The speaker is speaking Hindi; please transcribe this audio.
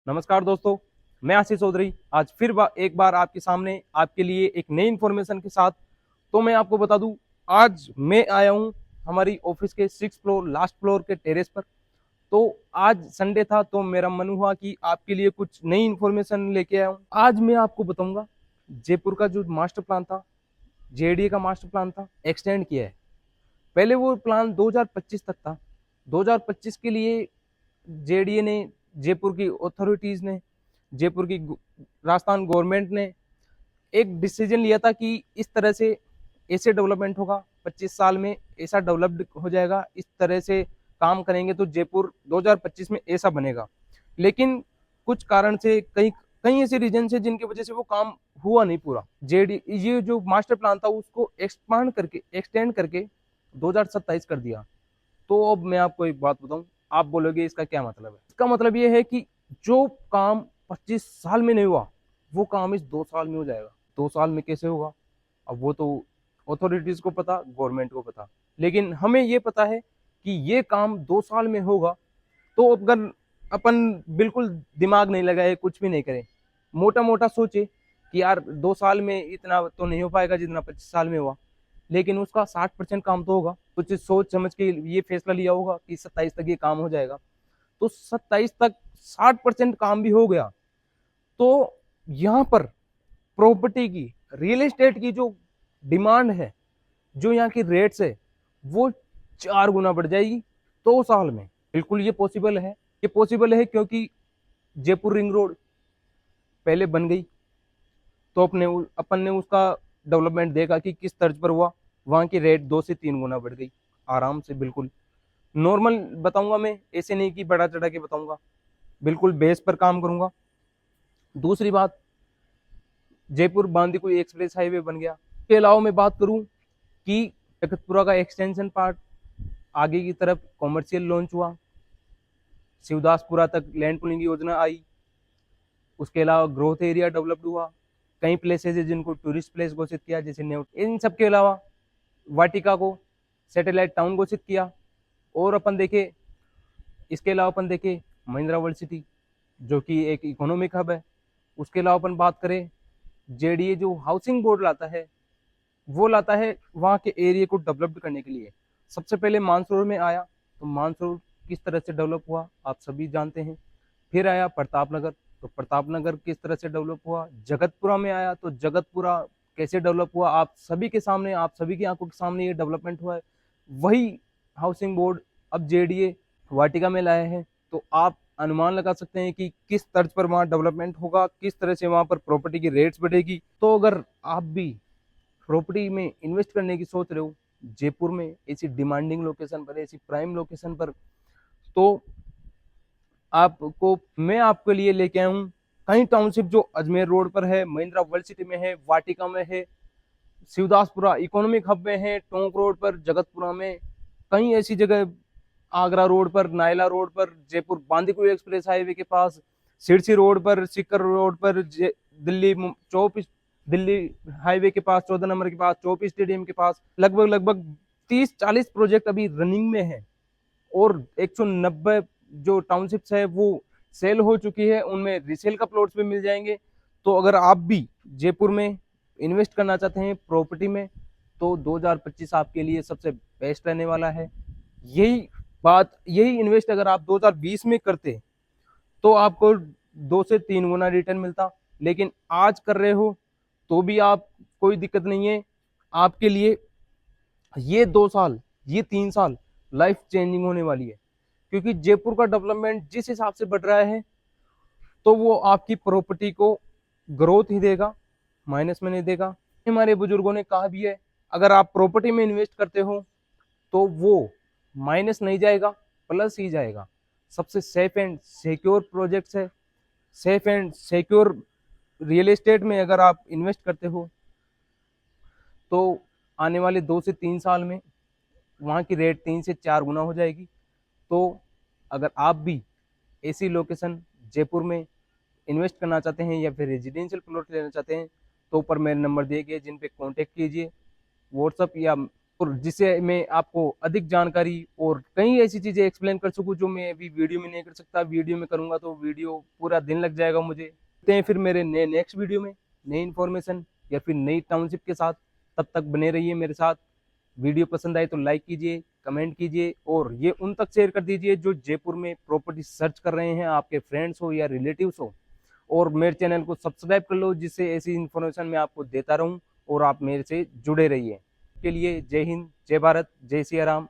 नमस्कार दोस्तों, मैं आशीष चौधरी आज फिर एक बार आपके सामने आपके लिए एक नई इन्फॉर्मेशन के साथ। तो मैं आपको बता दूं, आज मैं आया हूं हमारी ऑफिस के 6 फ्लोर लास्ट फ्लोर के टेरेस पर। तो आज संडे था तो मेरा मन हुआ कि आपके लिए कुछ नई इन्फॉर्मेशन लेके आया हूं। आज मैं आपको बताऊंगा जयपुर का जो मास्टर प्लान था, जेडीए का मास्टर प्लान था, एक्सटेंड किया है। पहले वो प्लान 2025 तक था। 2025 के लिए जेडीए ने, जयपुर की अथॉरिटीज ने, जयपुर की राजस्थान गवर्नमेंट ने एक डिसीजन लिया था कि इस तरह से ऐसे डेवलपमेंट होगा, 25 साल में ऐसा डेवलप्ड हो जाएगा, इस तरह से काम करेंगे तो जयपुर 2025 में ऐसा बनेगा। लेकिन कुछ कारण से कई कई ऐसे रीजन है जिनकी वजह से वो काम हुआ नहीं पूरा। जेडी ये जो मास्टर प्लान था उसको एक्सटेंड करके 2027 कर दिया। तो अब मैं आपको एक बात बताऊं, आप बोलोगे इसका क्या मतलब है। इसका मतलब ये है कि जो काम 25 साल में नहीं हुआ वो काम इस 2 साल में हो जाएगा। 2 साल में कैसे होगा, अब वो तो अथॉरिटीज को पता, गवर्नमेंट को पता। लेकिन हमें ये पता है कि ये काम 2 साल में होगा। तो अगर अपन बिल्कुल दिमाग नहीं लगाए, कुछ भी नहीं करें, मोटा मोटा सोचे कि यार 2 साल में इतना तो नहीं हो पाएगा जितना 25 साल में हुआ, लेकिन उसका 60% काम तो होगा। कुछ सोच समझ के ये फैसला लिया होगा कि 27 तक ये काम हो जाएगा। तो 27 तक 60% काम भी हो गया तो यहाँ पर प्रॉपर्टी की, रियल एस्टेट की जो डिमांड है, जो यहाँ की रेट्स है, वो 4 गुना बढ़ जाएगी 2 साल में। बिल्कुल ये पॉसिबल है। ये पॉसिबल है क्योंकि जयपुर रिंग रोड पहले बन गई तो अपन ने उसका डेवलपमेंट देखा कि किस तर्ज पर हुआ। वहां की रेट 2 से 3 गुना बढ़ गई आराम से। बिल्कुल नॉर्मल बताऊंगा मैं, ऐसे नहीं कि बड़ा चढ़ा के बताऊंगा, बिल्कुल बेस पर काम करूंगा। दूसरी बात, जयपुर बांदीकुई एक्सप्रेस हाईवे बन गया। इसके अलावा मैं बात करूं कि तखतपुरा का एक्सटेंशन पार्ट आगे की तरफ कॉमर्शियल लॉन्च हुआ, शिवदासपुरा तक लैंड पुलिंग योजना आई। उसके अलावा ग्रोथ एरिया डेवलप्ड हुआ, कई प्लेसेज है जिनको टूरिस्ट प्लेस घोषित किया जैसे न्यू। इन सब के अलावा वाटिका को सैटेलाइट टाउन घोषित किया। और अपन देखे, इसके अलावा अपन देखे महिंद्रा वर्ल्ड सिटी जो कि एक इकोनॉमिक हब है। उसके अलावा अपन बात करें, जेडीए जो हाउसिंग बोर्ड लाता है वो लाता है वहाँ के एरिया को डेवलप करने के लिए। सबसे पहले मानसरोवर में आया, तो मानसरोवर किस तरह से डेवलप हुआ आप सभी जानते हैं। फिर आया प्रतापनगर, तो प्रतापनगर किस तरह से डेवलप हुआ। जगतपुरा में आया तो जगतपुरा कैसे डेवलप हुआ आप सभी के सामने, आप सभी की आंखों के सामने ये डेवलपमेंट हुआ है। वही हाउसिंग बोर्ड अब जेडीए वाटिका में लाया है। तो आप अनुमान लगा सकते हैं कि किस तर्ज पर वहाँ डेवलपमेंट होगा, किस तरह से वहाँ पर प्रॉपर्टी की रेट्स बढ़ेगी। तो अगर आप भी प्रॉपर्टी में इन्वेस्ट करने की सोच रहे हो जयपुर में, ऐसी डिमांडिंग लोकेशन पर, ऐसी प्राइम लोकेशन पर, तो आपको मैं आपके लिए लेके आया हूँ कई टाउनशिप जो अजमेर रोड पर है, महिंद्रा वर्ल्ड सिटी में है, वाटिका में है, शिवदासपुरा इकोनॉमिक हब में है, टोंक रोड पर, जगतपुरा में, कई ऐसी जगह, आगरा रोड पर, नायला रोड पर, जयपुर बांदीकुई एक्सप्रेस हाईवे के पास, सिरसी रोड पर, सीकर रोड पर, दिल्ली चौप दिल्ली हाईवे के पास, 14 नंबर के पास, चौप स्टेडियम के पास, लगभग लगभग 30-40 प्रोजेक्ट अभी रनिंग में है। और 190 जो टाउनशिप्स है वो सेल हो चुकी है, उनमें रीसेल का प्लॉट्स भी मिल जाएंगे। तो अगर आप भी जयपुर में इन्वेस्ट करना चाहते हैं प्रॉपर्टी में, तो 2025 आपके लिए सबसे बेस्ट रहने वाला है। यही इन्वेस्ट अगर आप 2020 में करते तो आपको 2 से 3 गुना रिटर्न मिलता। लेकिन आज कर रहे हो तो भी आप, कोई दिक्कत नहीं है आपके लिए। ये 2 साल, ये 3 साल लाइफ चेंजिंग होने वाली है, क्योंकि जयपुर का डेवलपमेंट जिस हिसाब से बढ़ रहा है तो वो आपकी प्रॉपर्टी को ग्रोथ ही देगा, माइनस में नहीं देगा। हमारे बुजुर्गों ने कहा भी है, अगर आप प्रॉपर्टी में इन्वेस्ट करते हो तो वो माइनस नहीं जाएगा, प्लस ही जाएगा। सबसे सेफ एंड सिक्योर प्रोजेक्ट्स है, safe and secure real estate में अगर आप इन्वेस्ट करते हो तो आने वाले 2 से 3 साल में वहाँ की रेट 3 से 4 गुना हो जाएगी। तो अगर आप भी ऐसी लोकेशन जयपुर में इन्वेस्ट करना चाहते हैं या फिर रेजिडेंशियल प्लॉट लेना चाहते हैं तो ऊपर मेरे नंबर दिए गए जिन पे कांटेक्ट कीजिए, व्हाट्सअप या और जिससे मैं आपको अधिक जानकारी और कई ऐसी चीज़ें एक्सप्लेन कर सकूं जो मैं अभी वीडियो में नहीं कर सकता। वीडियो में करूंगा तो वीडियो पूरा दिन लग जाएगा मुझे। मिलते हैं फिर मेरे नए नेक्स्ट वीडियो में नई इन्फॉर्मेशन या फिर नई टाउनशिप के साथ। तब तक बने रहिए मेरे साथ। वीडियो पसंद आए तो लाइक कीजिए, कमेंट कीजिए और ये उन तक शेयर कर दीजिए जो जयपुर में प्रॉपर्टी सर्च कर रहे हैं, आपके फ्रेंड्स हो या रिलेटिव्स हो। और मेरे चैनल को सब्सक्राइब कर लो जिससे ऐसी इन्फॉर्मेशन मैं आपको देता रहूं और आप मेरे से जुड़े रहिए। के लिए जय हिंद, जय भारत, जय सिया राम।